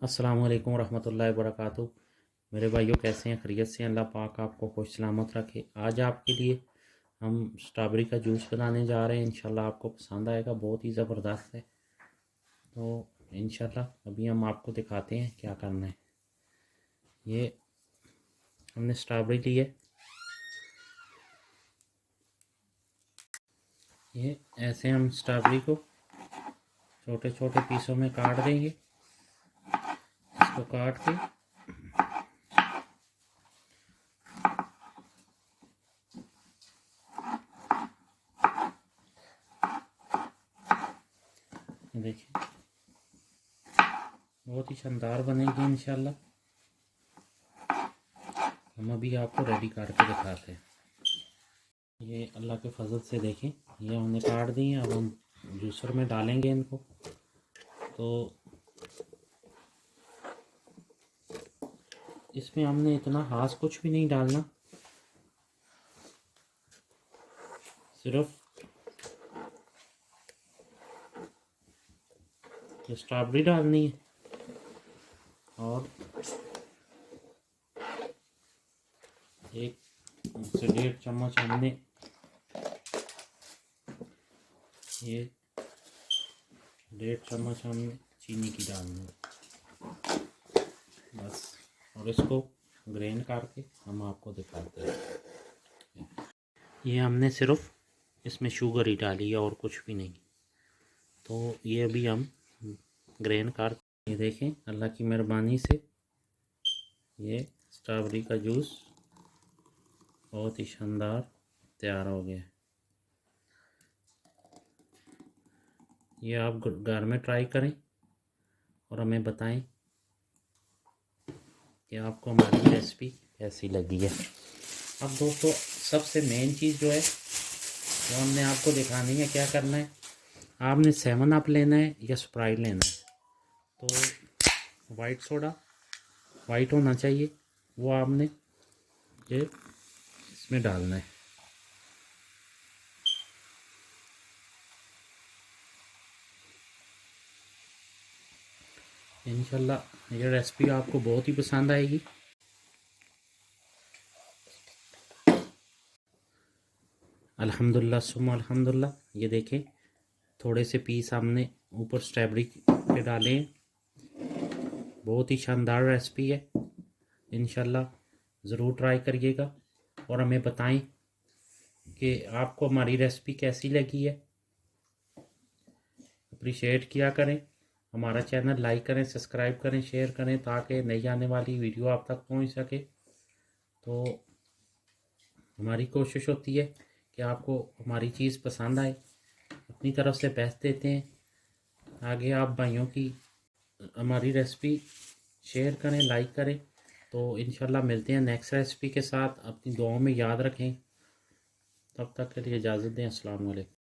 अस्सलामु अलैकुम रहमतुल्लाहि वबरकातुहू। मेरे भाइयों, कैसे हैं? खैरियत से हैं? अल्लाह पाक आपको खुश सलामत रखे। आज आपके लिए हम स्ट्रॉबेरी का जूस बनाने जा रहे हैं। इंशाल्लाह आपको पसंद आएगा, बहुत ही ज़बरदस्त है। तो इंशाल्लाह अभी हम आपको दिखाते हैं क्या करना है। ये हमने स्ट्रॉबेरी ली है। ये ऐसे हम स्ट्रॉबेरी को छोटे छोटे पीसों में काट देंगे। इसको काट के देखिए, बहुत ही शानदार बनेगी इंशाल्लाह। हम अभी आपको रेडी करके दिखाते हैं। ये अल्लाह के फजल से देखें, ये हमने काट दी हैं। अब हम जूसर में डालेंगे इनको। तो इसमें हमने इतना खास कुछ भी नहीं डालना, सिर्फ स्ट्रॉबेरी डालनी है और 1 से 1.5 चम्मच हमने ये 1.5 चम्मच हमने चीनी की डालनी है बस। और इसको ग्राइंड करके हम आपको दिखाते हैं। ये हमने सिर्फ इसमें शुगर ही डाली है और कुछ भी नहीं। तो ये अभी हम ग्राइंड कर, ये देखें, अल्लाह की मेहरबानी से ये स्ट्रॉबेरी का जूस बहुत ही शानदार तैयार हो गया। ये आप घर में ट्राई करें और हमें बताएं कि आपको हमारी रेसिपी कैसी लगी है। अब दोस्तों, सबसे मेन चीज़ जो है वो हमने आपको दिखानी है। क्या करना है, आपने 7 अप लेना है या स्प्राइट लेना है। तो वाइट सोडा, वाइट होना चाहिए, वो आपने ये इसमें डालना है। इंशाल्लाह ये रेसिपी आपको बहुत ही पसंद आएगी। अल्हम्दुलिल्लाह सुम्मा अल्हम्दुलिल्लाह। ये देखें, थोड़े से पीस हमने ऊपर स्ट्रॉबेरी के डाले हैं। बहुत ही शानदार रेसिपी है। इंशाल्लाह ज़रूर ट्राई करिएगा और हमें बताएं कि आपको हमारी रेसिपी कैसी लगी है। अप्रिशिएट किया करें, हमारा चैनल लाइक करें, सब्सक्राइब करें, शेयर करें, ताकि नई आने वाली वीडियो आप तक पहुंच सके। तो हमारी कोशिश होती है कि आपको हमारी चीज़ पसंद आए। अपनी तरफ से बेस्ट देते हैं। आगे आप भाइयों की हमारी रेसिपी शेयर करें, लाइक करें। तो इंशाल्लाह मिलते हैं नेक्स्ट रेसिपी के साथ। अपनी दुआओं में याद रखें। तब तक के लिए इजाज़त दें। अस्सलाम वालेकुम।